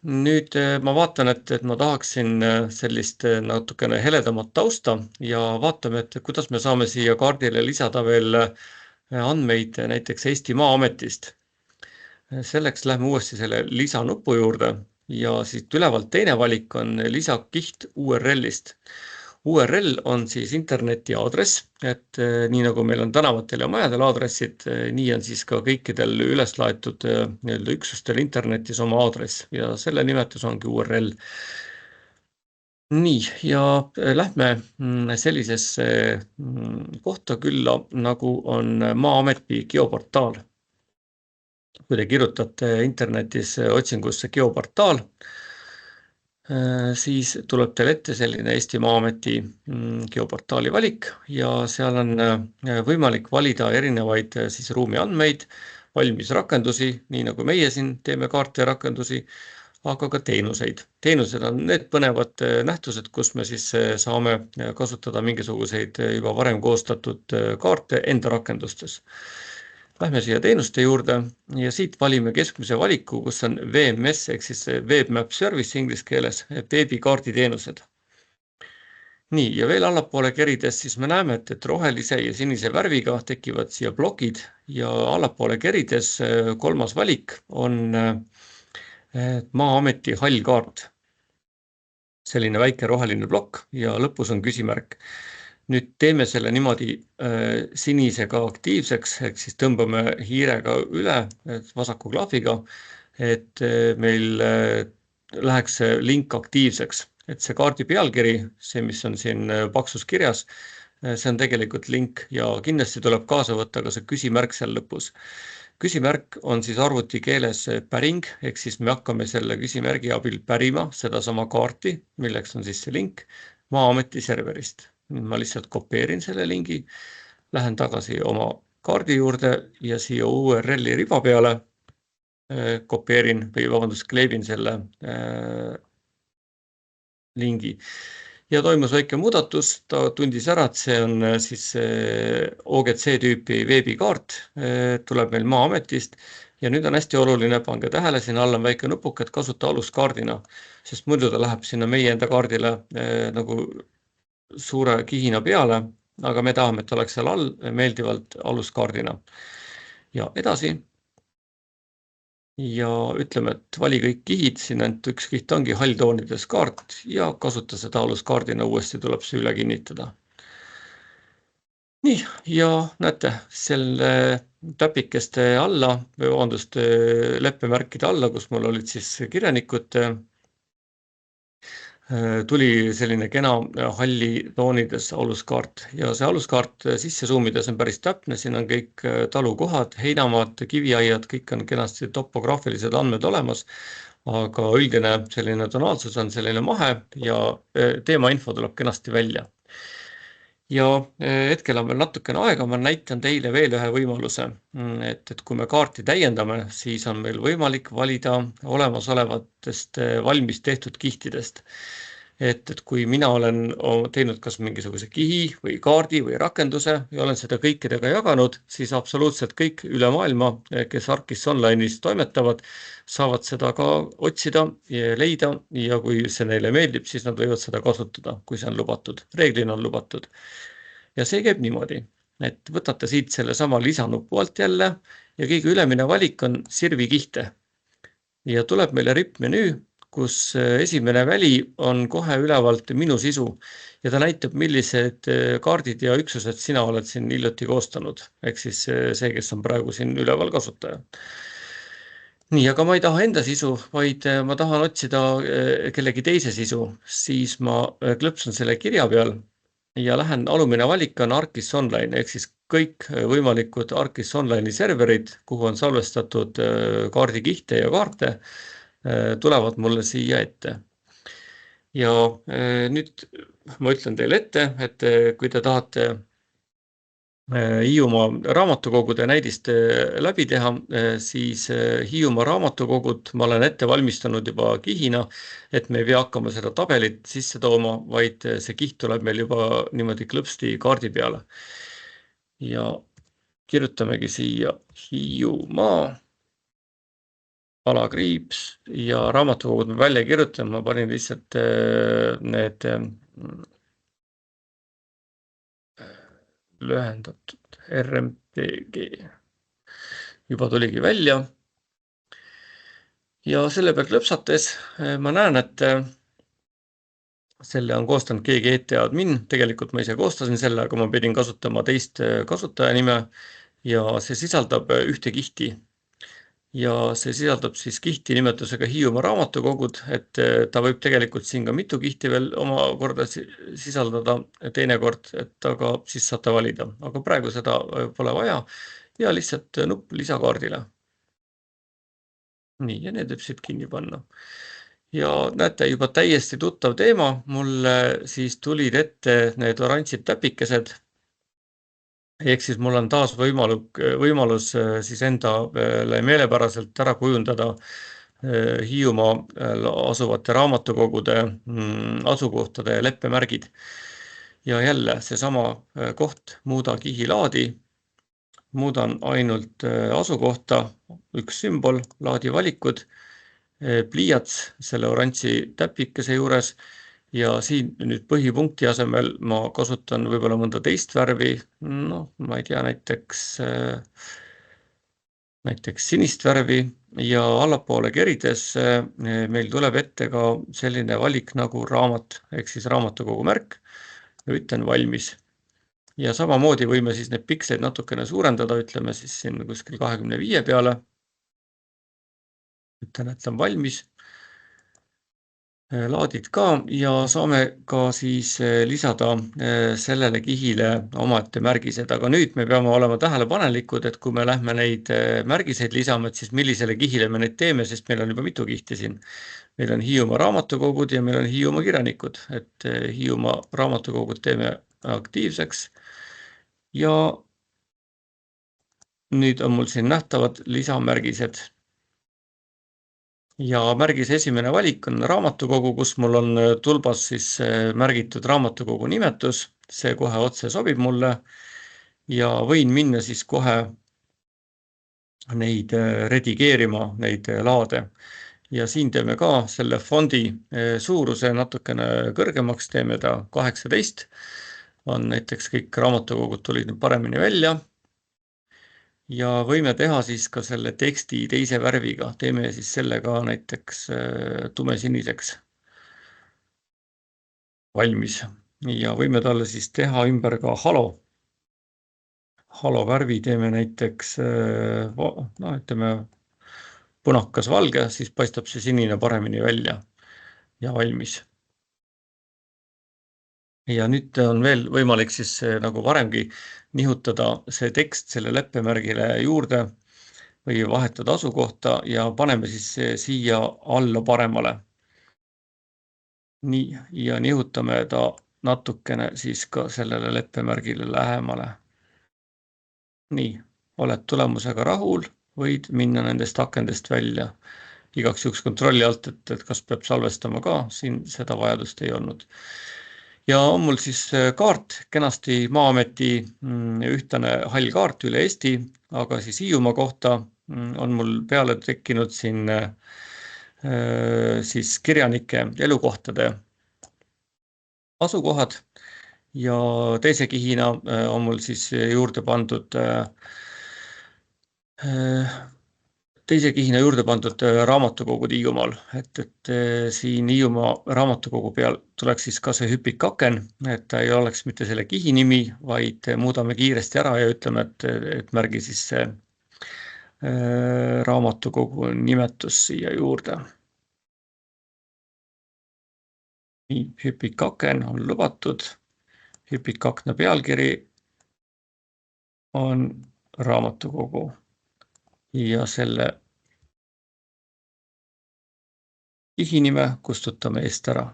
nüüd ma vaatan, et ma tahaksin sellist natukene heledamat tausta ja vaatame, et kuidas me saame siia kaardile lisada veel andmeid näiteks Eesti Maa-ametist. Selleks lähme uuesti selle lisanupu juurde ja siit ülevalt teine valik on lisakiht URL-ist. URL on siis interneti aadress, et nii nagu meil on tänavatel ja majadel aadressid, nii on siis ka kõikidel üles laetud üksustel internetis oma aadress ja selle nimetus ongi URL. Nii, ja lähme sellisesse kohta külla, nagu on Maa-ameti geoportaal. Kui te kirjutate internetis otsingusse geoportaal, siis tuleb teil ette selline Eesti Maa-ameti geoportaali valik ja seal on võimalik valida erinevaid siis ruumi andmeid, valmis rakendusi, nii nagu meie siin teeme kaarte ja rakendusi, aga ka teenuseid. Teenused on need põnevad nähtused, kus me siis saame kasutada mingisuguseid juba varem koostatud kaarte enda rakendustes. Lähme siia teenuste juurde ja siit valime keskmise valiku, kus on VMS ehk siis Web Map Service inglise keeles, veebikaarditeenused. Nii, ja veel allapoole kerides siis me näeme, et rohelise ja sinise värviga tekivad siia blokid ja allapoole kerides kolmas valik on Maa-ameti hall kaart. Selline väike roheline plokk ja lõpus on küsimärk. Nüüd teeme selle niimoodi sinisega aktiivseks, ehk siis tõmbame hiirega üle vasaku klahviga, et meil läheks see link aktiivseks. Et see kaardi pealkiri, see, mis on siin paksus kirjas, see on tegelikult link ja kindlasti tuleb kaasa võtta ka see küsimärk seal lõpus. Küsimärk on siis arvuti keeles päring, ehk siis me hakkame selle küsimärgi abil pärima seda sama kaarti, milleks on siis see link Maa-ameti serverist. Nüüd ma lihtsalt kopeerin selle lingi, lähen tagasi oma kaardi juurde ja siia URL-i riba peale kopeerin või kleebin selle lingi. Ja toimus väike muudatus, ta tundis ära, et see on siis OGC tüüpi veebikaart, tuleb meil Maa-ametist ja nüüd on hästi oluline, pange tähele, siin all on väike nupuke, et kasuta aluskaardina, sest muidu ta läheb sinna meie enda kaardile nagu suure kihina peale, aga me tahame, et oleks seal all meeldivalt aluskaardina. Ja edasi. Ja ütleme, et vali kõik kihid, siin ainult üks kiht ongi halltoonides kaart ja kasuta seda aluskaardina, uuesti tuleb see üle kinnitada. Nii, ja näete, selle täpikeste alla, või vabandust, leppemärkide alla, kus mul olid siis kirjanikud, tuli selline kena halli toonides aluskaart ja see aluskaart sisse suumides on päris täpne, siin on kõik talukohad, heinamaad, kiviaiad, kõik on kenasti topograafilised andmed olemas, aga üldine selline tonaalsus on selline mahe ja teemainfo tuleb kenasti välja. Ja hetkel on veel natukene aega, ma näitan teile veel ühe võimaluse, et kui me kaarti täiendame, siis on meil võimalik valida olemasolevatest valmis tehtud kihtidest. Et kui mina olen teinud kas mingisuguse kihi või kaardi või rakenduse ja olen seda kõikidega jaganud, siis absoluutselt kõik üle maailma, kes Arcis Online'is toimetavad, saavad seda ka otsida ja leida ja kui see neile meeldib, siis nad võivad seda kasutada, kui see on lubatud. Reeglina on lubatud. Ja see käib niimoodi, et võtate siit selle sama lisanupu alt jälle ja kõige ülemine valik on sirvi kihte. Ja tuleb meile rippmenüü, kus esimene väli on kohe ülevalt minu sisu ja ta näitab, millised kaardid ja üksused sina oled siin hiljuti koostanud, ehk siis see, kes on praegu siin üleval kasutaja. Nii, aga ma ei taha enda sisu, vaid ma tahan otsida kellegi teise sisu, siis ma klõpsun selle kirja peal ja lähen, alumine valik on Arcis Online, ehk siis kõik võimalikud Arcis Online'i serverid, kuhu on salvestatud kaardikihte ja kaarte, tulevad mulle siia ette. Ja nüüd ma ütlen teile ette, et kui te tahate Hiiumaa raamatukogude näidist läbi teha, siis Hiiumaa raamatukogud ma olen ette valmistanud juba kihina, et me ei pea hakkama seda tabelit sisse tooma, vaid see kiht tuleb meil juba niimoodi klõpsti kaardi peale. Ja kirjutamegi siia Hiiumaa alakriips ja raamatukogud ma välja ei kirjutanud, ma panin lihtsalt need lühendatud RMTG. Juba tuligi välja. Ja selle pealt lõpsates ma näen, et selle on koostanud keegi ETA-admin, tegelikult ma ise koostasin selle, aga ma pidin kasutama teist kasutajanime ja see sisaldab ühte kihti. Ja see sisaldab siis kihti nimetusega Hiiumaa raamatukogud, et ta võib tegelikult siin ka mitu kihti veel omakorda sisaldada teinekord, et aga siis saate valida. Aga praegu seda pole vaja ja lihtsalt nupp lisakaardile. Nii, ja need võib siit kinni panna. Ja näete, juba täiesti tuttav teema, mulle siis tulid ette need oranžid täpikesed. Ehk siis mul on taas võimalus siis endale meelepäraselt ära kujundada Hiiumaa asuvate raamatukogude asukohtade leppemärgid. Ja jälle seesama koht, muuda kihilaadi, muudan ainult asukohta, üks sümbol, laadi valikud, pliiats selle oranži täpikese juures ja siin nüüd põhipunkti asemel ma kasutan võib-olla mõnda teist värvi, noh, ma ei tea, näiteks sinist värvi ja allapoole kerides meil tuleb ette ka selline valik nagu raamat, ehk siis raamatukogu märk ja ütlen valmis. Ja samamoodi võime siis need piksleid natukene suurendada, ütleme siis siin kuskil 25 peale. Ütlen, et see on valmis. Laadid ka ja saame ka siis lisada sellele kihile omaette märgised, aga nüüd me peame olema tähelepanelikud, et kui me lähme neid märgiseid lisama, et siis millisele kihile me neid teeme, sest meil on juba mitu kihti siin. Meil on Hiiumaa raamatukogud ja meil on Hiiumaa kirjanikud, et Hiiumaa raamatukogud teeme aktiivseks. Ja nüüd on mul siin nähtavad lisamärgised. Ja märgise esimene valik on raamatukogu, kus mul on tulbas siis märgitud raamatukogu nimetus, see kohe otse sobib mulle ja võin minna siis kohe neid redigeerima, neid laade. Ja siin teeme ka selle fondi suuruse natukene kõrgemaks, teeme ta 18, on näiteks kõik raamatukogud tulid paremini välja. Ja võime teha siis ka selle teksti teise värviga, teeme siis selle ka näiteks tumesiniseks valmis ja võime talle siis teha ümber ka halo. Halo värvi teeme näiteks, no ütleme, punakas valge, siis paistab see sinine paremini välja ja valmis. Ja nüüd on veel võimalik siis nagu varemgi nihutada see tekst selle leppemärgile juurde või vahetada asukohta ja paneme siis siia alla paremale. Nii, ja nihutame ta natukene siis ka sellele leppemärgile lähemale. Nii, oled tulemusega rahul, võid minna nendest akendest välja. Igaks juhuks kontrolli alt, et kas peab salvestama ka, siin seda vajadust ei olnud. Ja on mul siis kaart, kenasti Maa-ameti ühtne hall kaart üle Eesti, aga siis Hiiumaa kohta on mul peale tekkinud siin siis kirjanike elukohtade asukohad ja teise kihina on mul siis juurde pandud raamatukogud Hiiumaal, et siin Hiiumaa raamatukogu peal tuleks siis ka see hüpikaken, et ta ei oleks mitte selle kihi nimi, vaid muudame kiiresti ära ja ütleme, et märgi siis see raamatukogu nimetus siia juurde. Nii, hüpikaken on lubatud, hüpikakna pealkiri on raamatukogu ja selle kihinime kustutame eest ära.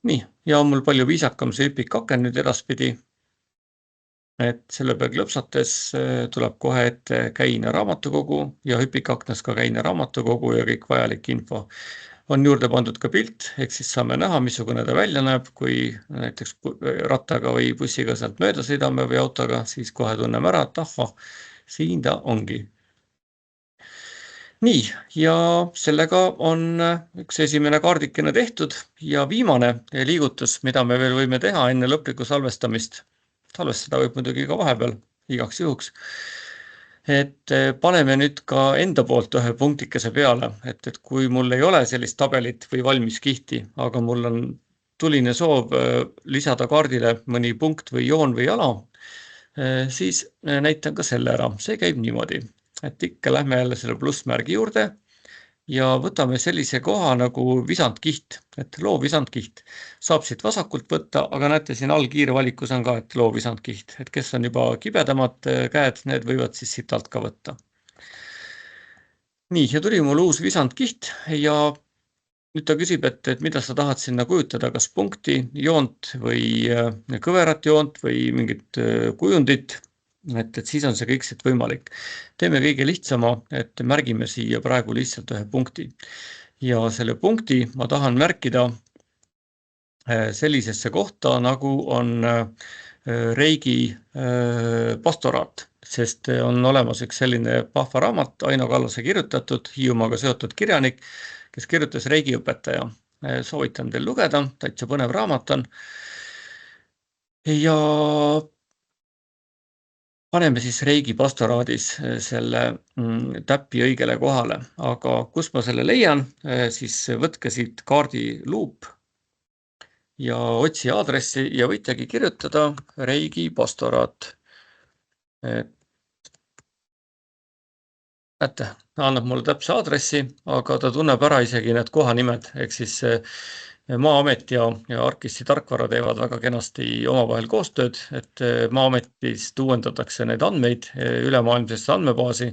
Nii, ja on mul palju viisakam see hüpikaken nüüd edaspidi, et selle peal klõpsates tuleb kohe ette käine raamatukogu ja hüpikaknas ka käine raamatukogu ja kõik vajalik info. On juurde pandud ka pilt, ehk siis saame näha, missugune ta välja näeb, kui näiteks rattaga või bussiga sealt mööda sõidame või autoga, siis kohe tunneme ära, et ahah, siin ta ongi. Nii, ja sellega on üks esimene kaardikene tehtud ja viimane liigutus, mida me veel võime teha enne lõplikku salvestamist. Salvestada võib muidugi ka vahepeal, igaks juhuks. Et paneme nüüd ka enda poolt ühe punktikese peale, et kui mul ei ole sellist tabelit või valmis kihti, aga mul on tuline soov lisada kaardile mõni punkt või joon või ala, siis näitan ka selle ära. See käib niimoodi, et ikka lähme jälle selle plussmärgi juurde ja võtame sellise koha nagu visandkiht, et loo visandkiht. Saab siit vasakult võtta, aga näete siin all kiirvalikus on ka, et loo visandkiht, et kes on juba kibedamad käed, need võivad siis siit alt ka võtta. Nii, ja tuli mul uus visandkiht ja nüüd ta küsib, et mida sa tahad sinna kujutada, kas punkti, joont või kõverat joont või mingit kujundit, et siis on see kõik siit võimalik. Teeme kõige lihtsama, et märgime siia praegu lihtsalt ühe punkti. Ja selle punkti ma tahan märkida sellisesse kohta, nagu on Reigi pastoraat, sest on olemas üks selline vahva raamat, Aino Kallase kirjutatud, Hiiumaaga seotud kirjanik, kes kirjutas Reigi õpetaja. Soovitan teil lugeda, täitsa põnev raamat on. Ja paneme siis Reigi pastoraadis selle täppi õigele kohale, aga kus ma selle leian, siis võtke siit kaardi luup ja otsi aadressi ja võitegi kirjutada Reigi pastoraat. Näete, ta annab mulle täpse aadressi, aga ta tunneb ära isegi need kohanimed, ehk siis Maa-amet ja Arkisti tarkvara teevad väga kenasti omavahel koostööd, et Maa-ametist uuendatakse need andmeid ülemaailmsesse andmebaasi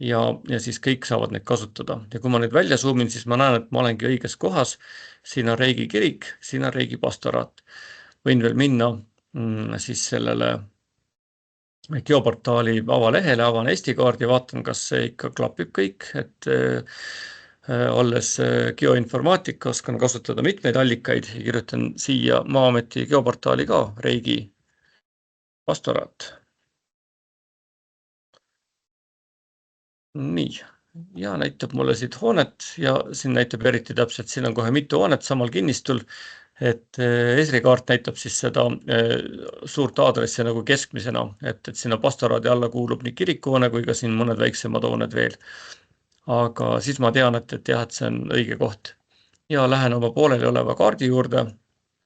ja siis kõik saavad neid kasutada. Ja kui ma nüüd välja zoomin, siis ma näen, et ma olengi õiges kohas. Siin on Reigi kirik, siin on Reigi pastoraat. Võin veel minna siis sellele geoportaali avalehele, avan Eesti kaardi, vaatan, kas see ikka klapib kõik, et olles geoinformaatika, oskan kasutada mitmeid allikaid ja kirjutan siia Maa-ameti geoportaali ka, Reigi pastoraat. Nii, ja näitab mulle siit hoonet ja siin näitab eriti täpselt, siin on kohe mitu hoonet samal kinnistul, et Esri kaart näitab siis seda suurt aadressi nagu keskmisena, et sinna pastoraadi alla kuulub nii kirikuhoone kui ka siin mõned väiksemad hooned veel. Aga siis ma tean, et jah, et see on õige koht. Ja lähen oma pooleli oleva kaardi juurde,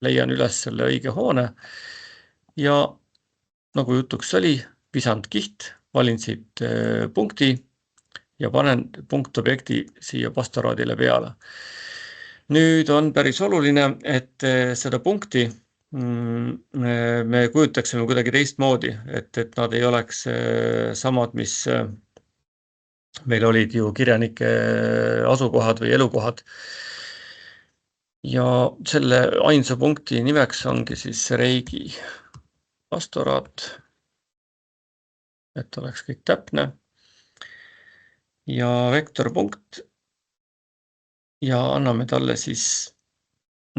leian üles selle õige hoone ja nagu jutuks oli, visandkiht, valin siit punkti ja panen punktobjekti siia pastoraadile peale. Nüüd on päris oluline, et seda punkti me kujutaksime kuidagi teistmoodi, et nad ei oleks samad, mis meil olid ju kirjanike asukohad või elukohad. Ja selle ainsa punkti nimeks ongi siis Reigi pastoraat, et oleks kõik täpne. Ja vektorpunkt ja anname talle siis,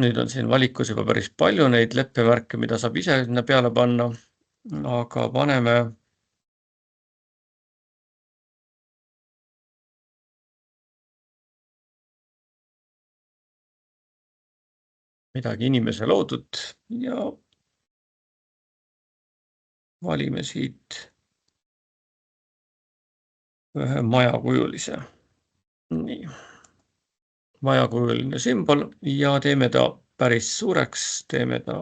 nüüd on siin valikus juba päris palju neid leppemärke, mida saab ise sinna peale panna, aga paneme midagi inimese loodud ja valime siit ühe majakujulise. Nii. Majakujuline sümbol ja teeme ta päris suureks, teeme ta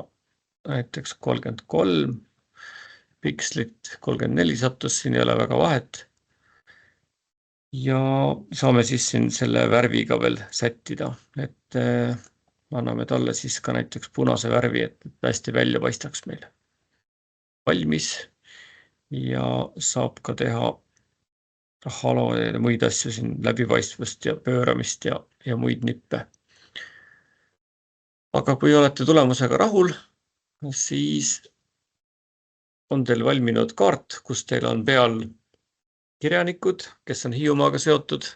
näiteks 33 pikslit, 34 sattus, siin ei ole väga vahet. Ja saame siis siin selle värviga veel sättida, et anname talle siis ka näiteks punase värvi, et hästi välja paistaks meil. Valmis ja saab ka teha halo ja muid asju siin, läbipaistvust ja pööramist ja muid nippe. Aga kui olete tulemusega rahul, siis on teil valminud kaart, kus teil on peal kirjanikud, kes on Hiiumaaga seotud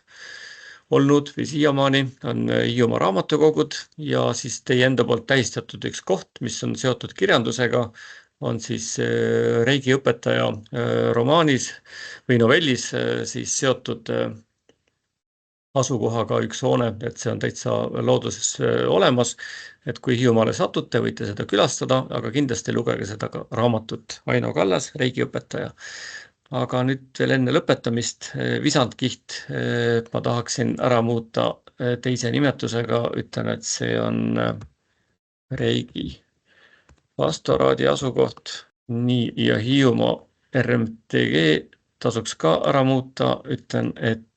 olnud või siiamaani, on Hiiumaa raamatukogud ja siis teie enda poolt tähistatud üks koht, mis on seotud kirjandusega, on siis Reigi õpetaja romaanis või novellis siis seotud asukohaga üks hoone, et see on täitsa looduses olemas, et kui Hiiumaale satute, võite seda külastada, aga kindlasti lugege seda ka raamatut. Aino Kallas, reigiõpetaja. Aga nüüd veel enne lõpetamist visandkiht ma tahaksin ära muuta teise nimetusega, ütlen, et see on reigi pastoraadi asukoht. Nii, ja Hiiumaa RMTG tasuks ka ära muuta, ütlen, et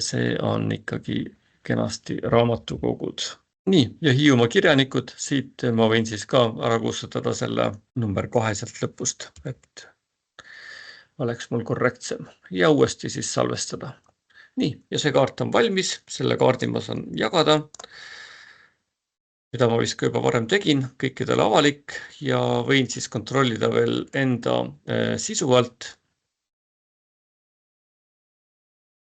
see on ikkagi kenasti raamatukogud. Nii, ja Hiiumaa kirjanikud, siit ma võin siis ka ära kustutada selle number 2 sealt lõpust, et oleks mul korrektsem ja uuesti siis salvestada. Nii, ja see kaart on valmis, selle kaardi ma saan jagada, mida ma vist ka juba varem tegin, kõikidele avalik ja võin siis kontrollida veel enda sisu alt,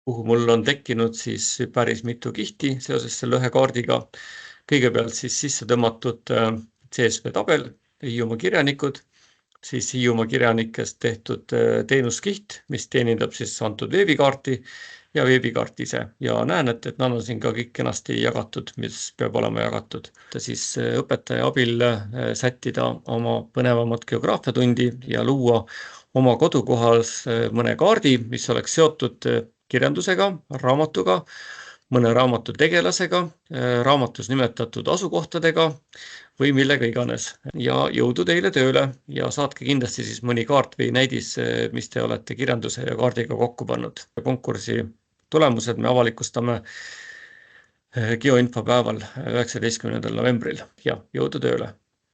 kuhu mul on tekkinud siis päris mitu kihti seoses selle ühe kaardiga. Kõigepealt siis sisse tõmmatud CSV tabel, Hiiumaa kirjanikud, siis Hiiumaa kirjanikest tehtud teenuskiht, mis teenindab siis antud veebikaarti ja veebikaart ise. Ja näen, et nad on siin ka kõik kenasti jagatud, mis peab olema jagatud. Siis õpetaja abil sättida oma põnevamat geograafiatundi ja luua oma kodukohas mõne kaardi, mis oleks seotud kirjandusega, raamatuga, mõne raamatu tegelasega, raamatus nimetatud asukohtadega või millega iganes. Ja jõudu teile tööle ja saatke kindlasti siis mõni kaart või näidis, mis te olete kirjanduse ja kaardiga kokku pannud. Konkursi tulemused me avalikustame geoinfopäeval 19. novembril ja jõudu tööle!